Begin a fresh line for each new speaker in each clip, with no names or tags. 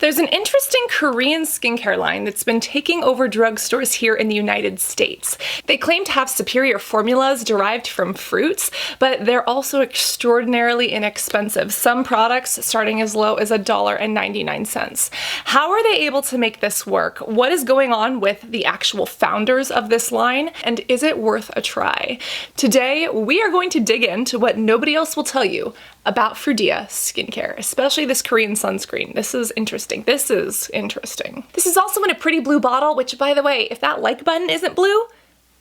There's an interesting Korean skincare line that's been taking over drugstores here in the United States. They claim to have superior formulas derived from fruits, but they're also extraordinarily inexpensive. Some products starting as low as $1.99. How are they able to make this work? What is going on with the actual founders of this line? And is it worth a try? Today, we are going to dig into what nobody else will tell you about Frudia skincare, especially this Korean sunscreen. This is interesting. This is also in a pretty blue bottle, which, by the way, if that like button isn't blue,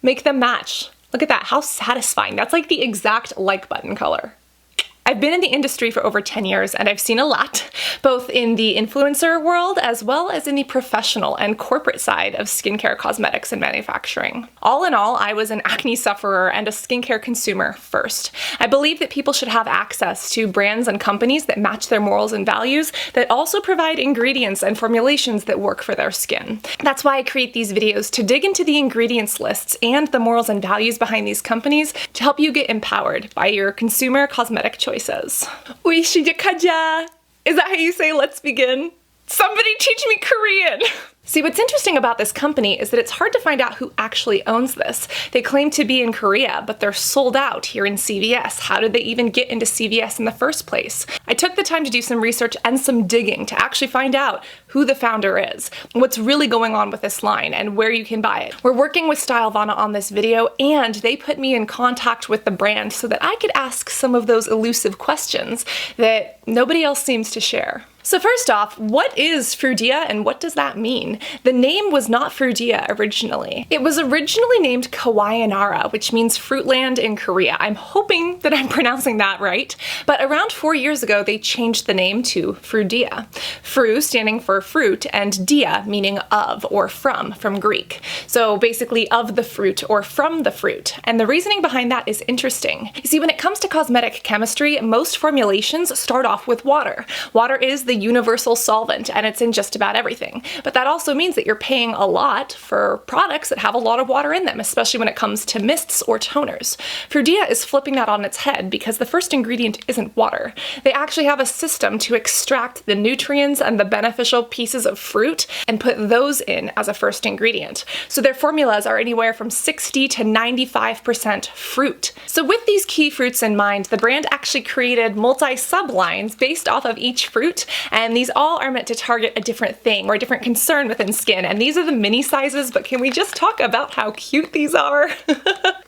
make them match. Look at that, how satisfying. That's like the exact like button color. I've been in the industry for over 10 years and I've seen a lot, both in the influencer world as well as in the professional and corporate side of skincare, cosmetics, and manufacturing. All in all, I was an acne sufferer and a skincare consumer first. I believe that people should have access to brands and companies that match their morals and values, that also provide ingredients and formulations that work for their skin. That's why I create these videos, to dig into the ingredients lists and the morals and values behind these companies to help you get empowered by your consumer cosmetic choices. Uy, 시작하자. Is that how you say let's begin? Somebody teach me Korean! See, what's interesting about this company is that it's hard to find out who actually owns this. They claim to be in Korea, but they're sold out here in CVS. How did they even get into CVS in the first place? I took the time to do some research and some digging to actually find out who the founder is, what's really going on with this line, and where you can buy it. We're working with Stylevana on this video, and they put me in contact with the brand so that I could ask some of those elusive questions that nobody else seems to share. So first off, what is Frudia and what does that mean? The name was not Frudia originally. It was originally named Kawayanara, which means Fruitland in Korea. I'm hoping that I'm pronouncing that right. But around 4 years ago, they changed the name to Frudia. Fru standing for fruit and dia meaning of or from Greek. So basically of the fruit or from the fruit. And the reasoning behind that is interesting. You see, when it comes to cosmetic chemistry, most formulations start off with water. Water is the universal solvent and it's in just about everything. But that also means that you're paying a lot for products that have a lot of water in them, especially when it comes to mists or toners. Frudia is flipping that on its head because the first ingredient isn't water. They actually have a system to extract the nutrients and the beneficial pieces of fruit and put those in as a first ingredient. So their formulas are anywhere from 60 to 95% fruit. So with these key fruits in mind, the brand actually created multi-sublines based off of each fruit, and these all are meant to target a different thing or a different concern within skin. And these are the mini sizes, but can we just talk about how cute these are?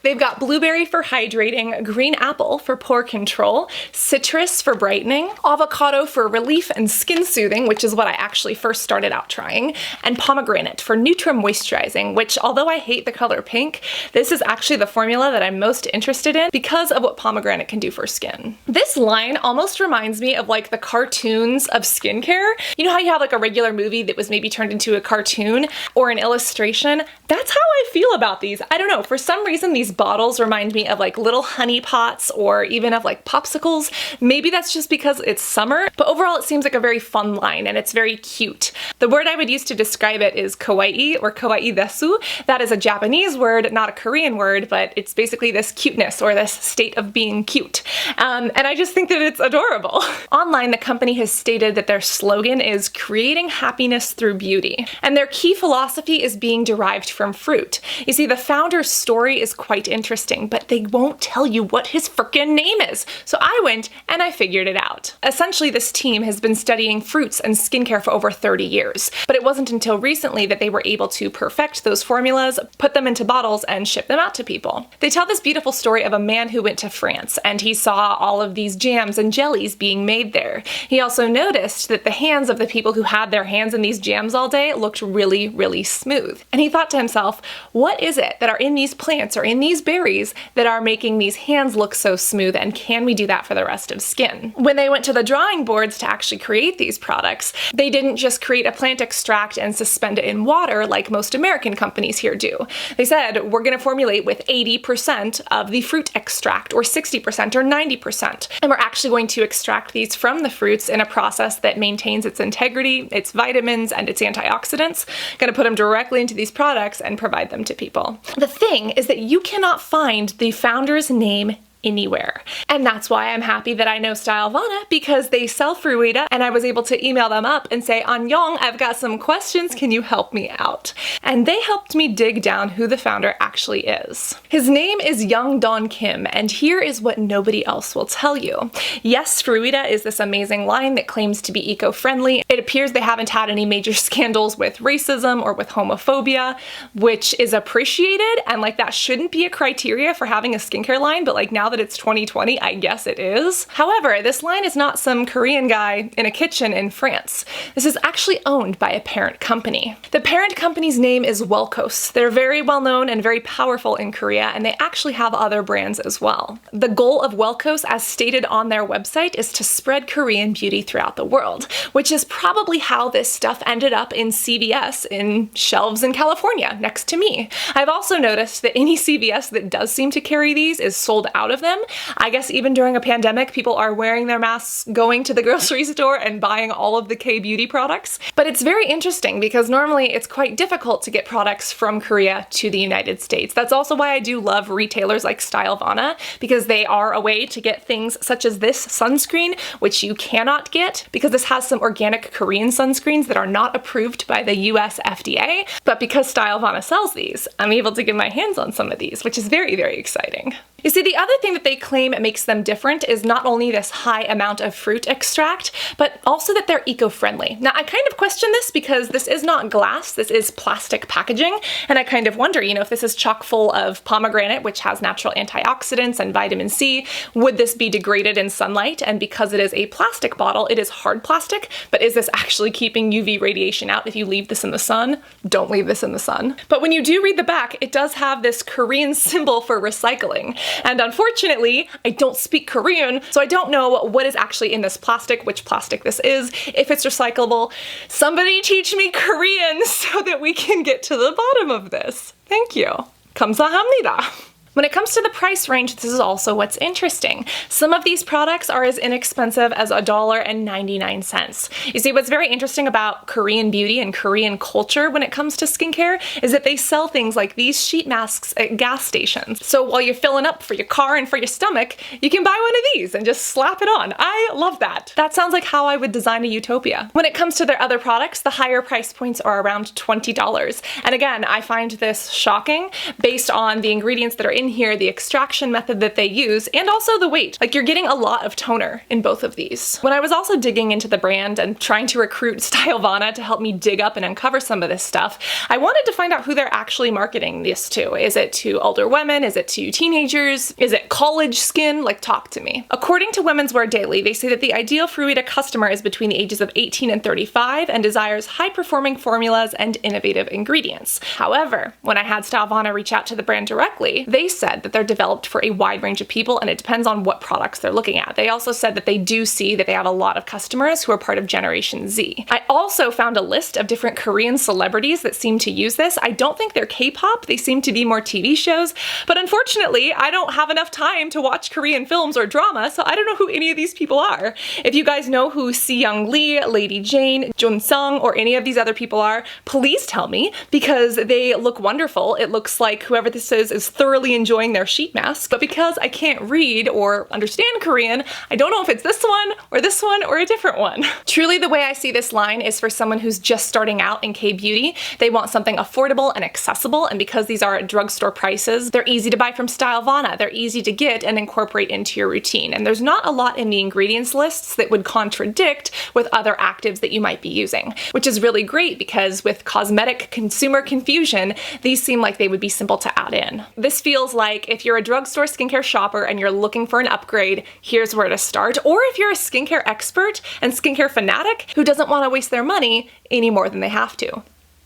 They've got blueberry for hydrating, green apple for pore control, citrus for brightening, avocado for relief and skin soothing, which is what I actually first started out trying, and pomegranate for Nutrimoisturizing, which, although I hate the color pink, this is actually the formula that I'm most interested in because of what pomegranate can do for skin. This line almost reminds me of like the cartoons of skincare. You know how you have like a regular movie that was maybe turned into a cartoon or an illustration? That's how I feel about these. I don't know, for some reason these bottles remind me of like little honey pots or even of like popsicles. Maybe that's just because it's summer, but overall it seems like a very fun line and it's very cute. The word I would use to describe it is kawaii or kawaii desu. That is a Japanese word, not a Korean word, but it's basically this cuteness or this state of being cute. And I just think that it's adorable. Online, the company has stated that their slogan is creating happiness through beauty. And their key philosophy is being derived from fruit. You see, the founder's story is quite interesting, but they won't tell you what his frickin' name is. So I went and I figured it out. Essentially, this team has been studying fruits and skincare for over 30 years, but it wasn't until recently that they were able to perfect those formulas, put them into bottles, and ship them out to people. They tell this beautiful story of a man who went to France and he saw all of these jams and jellies being made there. He also noticed that the hands of the people who had their hands in these jams all day looked really, really smooth. And he thought to himself, what is it that are in these plants or in these berries that are making these hands look so smooth, and can we do that for the rest of skin? When they went to the drawing boards to actually create these products, they didn't just create a plant extract and suspend it in water like most American companies here do. They said, we're going to formulate with 80% of the fruit extract, or 60% or 90%. And we're actually going to extract these from the fruits in a process that maintains its integrity, its vitamins, and its antioxidants. Going to put them directly into these products and provide them to people. The thing is that you cannot find the founder's name anywhere. And that's why I'm happy that I know Stylevana, because they sell Frudia, and I was able to email them up and say, Annyeong, I've got some questions, can you help me out? And they helped me dig down who the founder actually is. His name is Young Don Kim, and here is what nobody else will tell you. Yes, Frudia is this amazing line that claims to be eco-friendly. It appears they haven't had any major scandals with racism or with homophobia, which is appreciated, and like that shouldn't be a criteria for having a skincare line, but like now that it's 2020, I guess it is. However, this line is not some Korean guy in a kitchen in France. This is actually owned by a parent company. The parent company's name is Welkos. They're very well known and very powerful in Korea, and they actually have other brands as well. The goal of Welkos, as stated on their website, is to spread Korean beauty throughout the world, which is probably how this stuff ended up in CVS in shelves in California next to me. I've also noticed that any CVS that does seem to carry these is sold out of them. I guess even during a pandemic, people are wearing their masks, going to the grocery store, and buying all of the K-beauty products. But it's very interesting because normally it's quite difficult to get products from Korea to the United States. That's also why I do love retailers like Stylevana, because they are a way to get things such as this sunscreen, which you cannot get because this has some organic Korean sunscreens that are not approved by the US FDA. But because Stylevana sells these, I'm able to get my hands on some of these, which is very, very exciting. You see, the other thing that they claim makes them different is not only this high amount of fruit extract, but also that they're eco-friendly. Now, I kind of question this because this is not glass, this is plastic packaging, and I kind of wonder, you know, if this is chock full of pomegranate, which has natural antioxidants and vitamin C, would this be degraded in sunlight? And because it is a plastic bottle, it is hard plastic, but is this actually keeping UV radiation out if you leave this in the sun? Don't leave this in the sun. But when you do read the back, it does have this Korean symbol for recycling. And unfortunately, I don't speak Korean, so I don't know what is actually in this plastic, which plastic this is, if it's recyclable. Somebody teach me Korean so that we can get to the bottom of this. Thank you. 감사합니다. When it comes to the price range, this is also what's interesting. Some of these products are as inexpensive as $1.99. You see, what's very interesting about Korean beauty and Korean culture when it comes to skincare is that they sell things like these sheet masks at gas stations. So while you're filling up for your car and for your stomach, you can buy one of these and just slap it on. I love that. That sounds like how I would design a utopia. When it comes to their other products, the higher price points are around $20. And again, I find this shocking based on the ingredients that are in here, the extraction method that they use, and also the weight. Like, you're getting a lot of toner in both of these. When I was also digging into the brand and trying to recruit Stylevana to help me dig up and uncover some of this stuff, I wanted to find out who they're actually marketing this to. Is it to older women? Is it to teenagers? Is it college skin? Like, talk to me. According to Women's Wear Daily, they say that the ideal Frudia customer is between the ages of 18 and 35 and desires high-performing formulas and innovative ingredients. However, when I had Stylevana reach out to the brand directly, they said that they're developed for a wide range of people, and it depends on what products they're looking at. They also said that they do see that they have a lot of customers who are part of Generation Z. I also found a list of different Korean celebrities that seem to use this. I don't think they're K-pop, they seem to be more TV shows, but unfortunately, I don't have enough time to watch Korean films or drama, so I don't know who any of these people are. If you guys know who Si-young Lee, Lady Jane, Jun Sung, or any of these other people are, please tell me, because they look wonderful. It looks like whoever this is thoroughly enjoying their sheet mask, but because I can't read or understand Korean, I don't know if it's this one or a different one. Truly, the way I see this line is for someone who's just starting out in K-beauty. They want something affordable and accessible, and because these are at drugstore prices, they're easy to buy from Stylevana. They're easy to get and incorporate into your routine, and there's not a lot in the ingredients lists that would contradict with other actives that you might be using, which is really great because with cosmetic consumer confusion, these seem like they would be simple to add in. This feels like if you're a drugstore skincare shopper and you're looking for an upgrade, here's where to start. Or if you're a skincare expert and skincare fanatic who doesn't want to waste their money any more than they have to.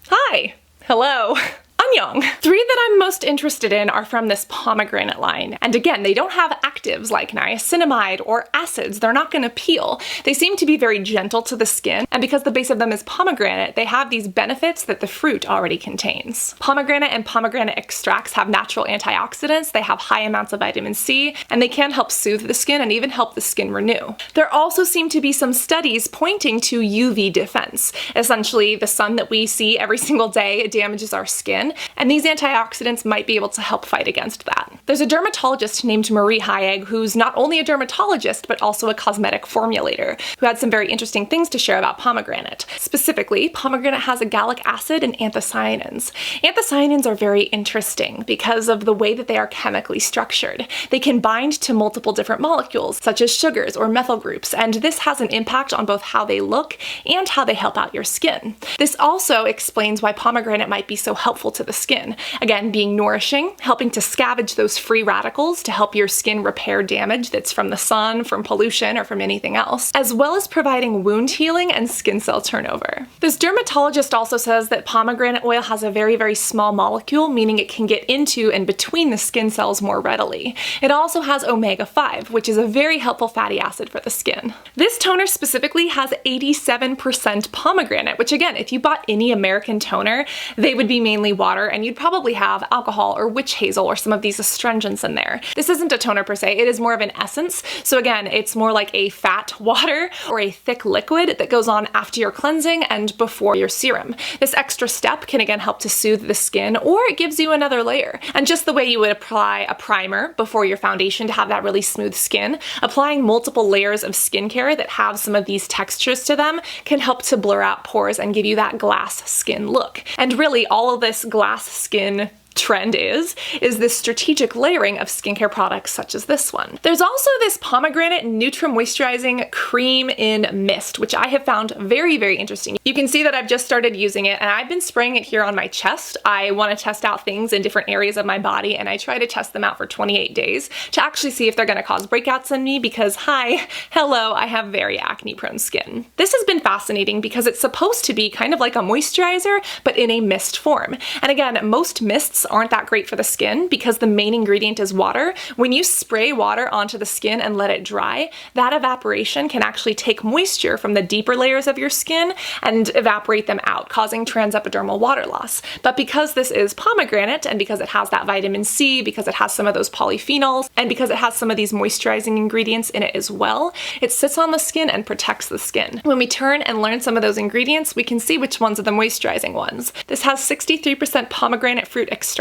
Hi! Hello! Annyeong! 3 that I'm most interested in are from this pomegranate line. And again, they don't have actives like niacinamide or acids. They're not gonna peel. They seem to be very gentle to the skin, and because the base of them is pomegranate, they have these benefits that the fruit already contains. Pomegranate and pomegranate extracts have natural antioxidants, they have high amounts of vitamin C, and they can help soothe the skin and even help the skin renew. There also seem to be some studies pointing to UV defense. Essentially, the sun that we see every single day damages our skin, and these antioxidants might be able to help fight against that. There's a dermatologist named Marie Hayek who's not only a dermatologist but also a cosmetic formulator who had some very interesting things to share about pomegranate. Specifically, pomegranate has a gallic acid and anthocyanins. Anthocyanins are very interesting because of the way that they are chemically structured. They can bind to multiple different molecules, such as sugars or methyl groups, and this has an impact on both how they look and how they help out your skin. This also explains why pomegranate might be so helpful to the skin. Again, being nourishing, helping to scavenge those free radicals to help your skin repair damage that's from the sun, from pollution, or from anything else, as well as providing wound healing and skin cell turnover. This dermatologist also says that pomegranate oil has a very, very small molecule, meaning it can get into and between the skin cells more readily. It also has omega-5, which is a very helpful fatty acid for the skin. This toner specifically has 87% pomegranate, which again, if you bought any American toner, they would be mainly water, and you'd probably have alcohol or witch hazel or some of these astringents in there. This isn't a toner per se, it is more of an essence. So again, it's more like a fat water or a thick liquid that goes on after your cleansing and before your serum. This extra step can again help to soothe the skin, or it gives you another layer. And just the way you would apply a primer before your foundation to have that really smooth skin, applying multiple layers of skincare that have some of these textures to them can help to blur out pores and give you that glass skin look. And really, all of this glass skin trend is this strategic layering of skincare products such as this one. There's also this pomegranate Nutrimoisturizing cream in mist, which I have found very, very interesting. You can see that I've just started using it, and I've been spraying it here on my chest. I want to test out things in different areas of my body, and I try to test them out for 28 days to actually see if they're going to cause breakouts in me because, hello, I have very acne-prone skin. This has been fascinating because it's supposed to be kind of like a moisturizer, but in a mist form. And again, most mists aren't that great for the skin because the main ingredient is water. When you spray water onto the skin and let it dry, that evaporation can actually take moisture from the deeper layers of your skin and evaporate them out, causing transepidermal water loss. But because this is pomegranate, and because it has that vitamin C, because it has some of those polyphenols, and because it has some of these moisturizing ingredients in it as well, it sits on the skin and protects the skin. When we turn and learn some of those ingredients, we can see which ones are the moisturizing ones. This has 63% pomegranate fruit extract,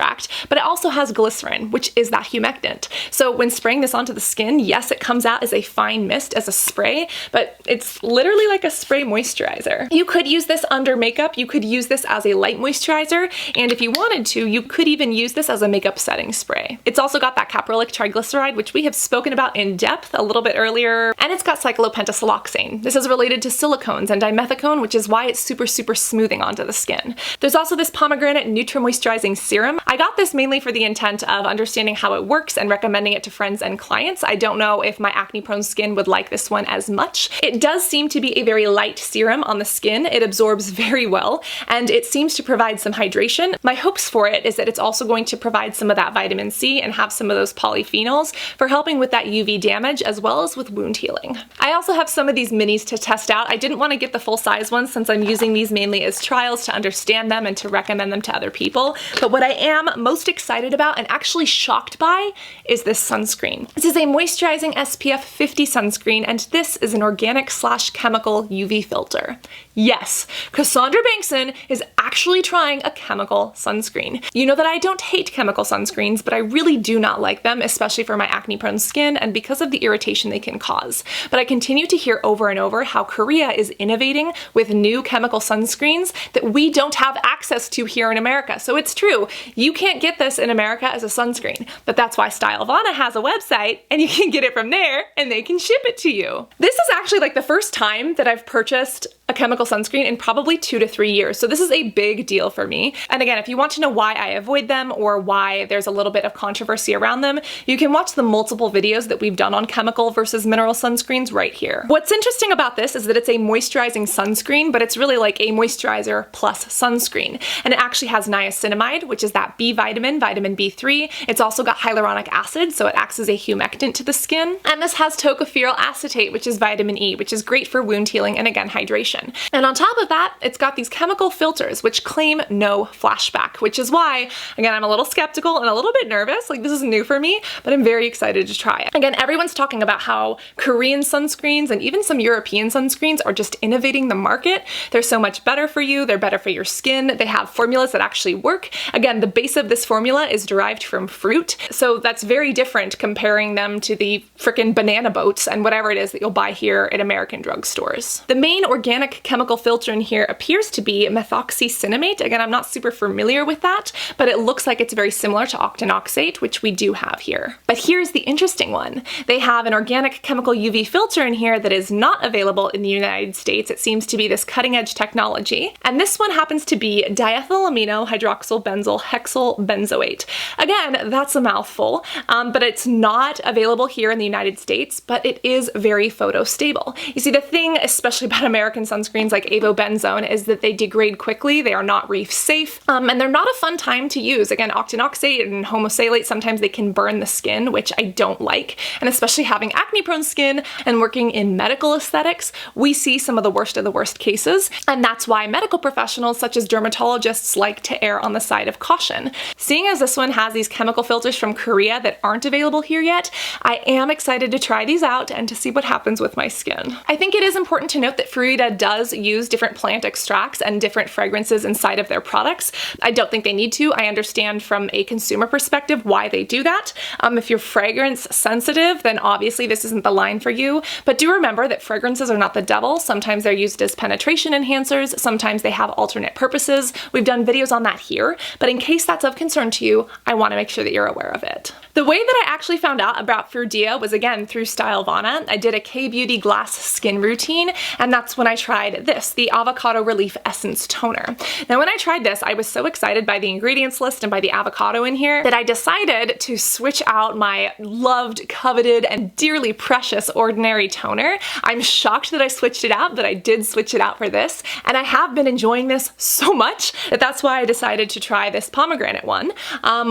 but it also has glycerin, which is that humectant. So when spraying this onto the skin, yes, it comes out as a fine mist, as a spray, but it's literally like a spray moisturizer. You could use this under makeup, you could use this as a light moisturizer, and if you wanted to, you could even use this as a makeup setting spray. It's also got that caprylic triglyceride, which we have spoken about in depth a little bit earlier, and it's got cyclopentasiloxane. This is related to silicones and dimethicone, which is why it's super, super smoothing onto the skin. There's also this pomegranate Nutrimoisturizing serum. I got this mainly for the intent of understanding how it works and recommending it to friends and clients. I don't know if my acne-prone skin would like this one as much. It does seem to be a very light serum on the skin. It absorbs very well, and it seems to provide some hydration. My hopes for it is that it's also going to provide some of that vitamin C and have some of those polyphenols for helping with that UV damage as well as with wound healing. I also have some of these minis to test out. I didn't want to get the full size ones since I'm using these mainly as trials to understand them and to recommend them to other people, but what I am most excited about and actually shocked by is this sunscreen. This is a moisturizing SPF 50 sunscreen, and this is an organic/chemical UV filter. Yes, Cassandra Bankson is actually trying a chemical sunscreen. You know that I don't hate chemical sunscreens, but I really do not like them, especially for my acne-prone skin and because of the irritation they can cause. But I continue to hear over and over how Korea is innovating with new chemical sunscreens that we don't have access to here in America. So it's true, you can't get this in America as a sunscreen, but that's why Stylevana has a website and you can get it from there and they can ship it to you. This is actually like the first time that I've purchased a chemical sunscreen in probably 2 to 3 years. So this is a big deal for me. And again, if you want to know why I avoid them or why there's a little bit of controversy around them, you can watch the multiple videos that we've done on chemical versus mineral sunscreens right here. What's interesting about this is that it's a moisturizing sunscreen, but it's really like a moisturizer plus sunscreen. And it actually has niacinamide, which is that B vitamin, vitamin B3. It's also got hyaluronic acid, so it acts as a humectant to the skin. And this has tocopherol acetate, which is vitamin E, which is great for wound healing and again, hydration. hydration. And on top of that, it's got these chemical filters which claim no flashback, which is why, again, I'm a little skeptical and a little bit nervous. Like, this is new for me, but I'm very excited to try it. Again, everyone's talking about how Korean sunscreens and even some European sunscreens are just innovating the market. They're so much better for you. They're better for your skin. They have formulas that actually work. Again, the base of this formula is derived from fruit, so that's very different comparing them to the frickin' banana boats and whatever it is that you'll buy here at American drugstores. The main organic chemical filter in here appears to be methoxycinnamate. Again, I'm not super familiar with that, but it looks like it's very similar to octinoxate, which we do have here. But here's the interesting one. They have an organic chemical UV filter in here that is not available in the United States. It seems to be this cutting-edge technology, and this one happens to be diethylamino hydroxyl benzyl hexyl benzoate. Again, that's a mouthful, but it's not available here in the United States, but it is very photostable. You see, the thing, especially about American sunscreens like avobenzone, is that they degrade quickly, they are not reef safe, and they're not a fun time to use. Again, octinoxate and homosalate, sometimes they can burn the skin, which I don't like, and especially having acne-prone skin and working in medical aesthetics, we see some of the worst cases, and that's why medical professionals such as dermatologists like to err on the side of caution. Seeing as this one has these chemical filters from Korea that aren't available here yet, I am excited to try these out and to see what happens with my skin. I think it is important to note that Frudia does use different plant extracts and different fragrances inside of their products. I don't think they need to. I understand from a consumer perspective why they do that. If you're fragrance sensitive, then obviously this isn't the line for you, but do remember that fragrances are not the devil. Sometimes they're used as penetration enhancers, sometimes they have alternate purposes. We've done videos on that here, but in case that's of concern to you, I want to make sure that you're aware of it. The way that I actually found out about Frudia was, again, through Stylevana. I did a K-Beauty glass skin routine, and that's when I tried this, the Avocado Relief Essence Toner. Now, when I tried this, I was so excited by the ingredients list and by the avocado in here that I decided to switch out my loved, coveted, and dearly precious Ordinary toner. I'm shocked that I switched it out, but I did switch it out for this, and I have been enjoying this so much that that's why I decided to try this pomegranate one,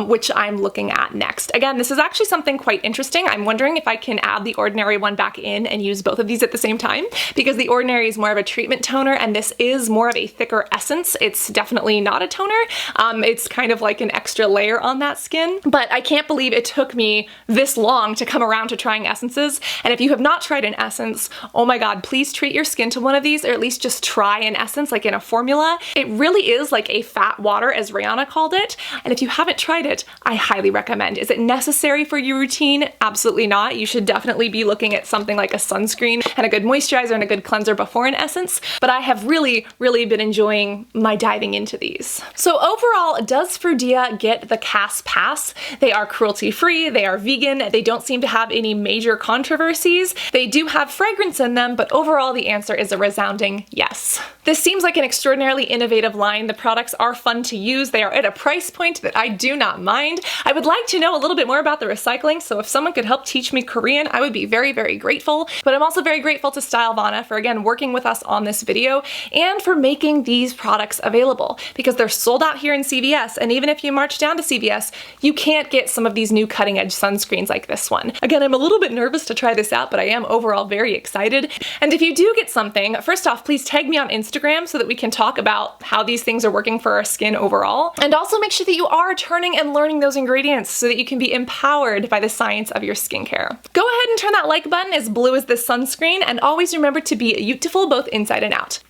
which I'm looking at next. Again, this is actually something quite interesting. I'm wondering if I can add the Ordinary one back in and use both of these at the same time, because the Ordinary is more of a treatment toner and this is more of a thicker essence. It's definitely not a toner. It's kind of like an extra layer on that skin, but I can't believe it took me this long to come around to trying essences. And if you have not tried an essence, oh my god, please treat your skin to one of these, or at least just try an essence like in a formula. It really is like a fat water, as Rihanna called it, and if you haven't tried it, I highly recommend. Is it necessary for your routine? Absolutely not. You should definitely be looking at something like a sunscreen and a good moisturizer and a good cleanser before an essence, but I have really been enjoying my diving into these. So overall, does Frudia get the CAS pass? They are cruelty-free, they are vegan, they don't seem to have any major controversies, they do have fragrance in them, but overall the answer is a resounding yes. This seems like an extraordinarily innovative line. The products are fun to use, they are at a price point that I do not mind. I would like to know a little bit more about the recycling, so if someone could help teach me Korean, I would be very grateful. But I'm also very grateful to Stylevana for, again, working with us on this video and for making these products available, because they're sold out here in CVS, and even if you march down to CVS, you can't get some of these new cutting-edge sunscreens like this one. Again, I'm a little bit nervous to try this out, but I am overall very excited. And if you do get something, first off, please tag me on Instagram so that we can talk about how these things are working for our skin overall. And also make sure that you are turning and learning those ingredients so that you can be empowered by the science of your skincare. Go ahead and turn that like button as blue as this sunscreen, and always remember to be beautiful both inside and out.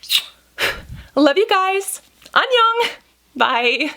Love you guys. Annyeong. Bye.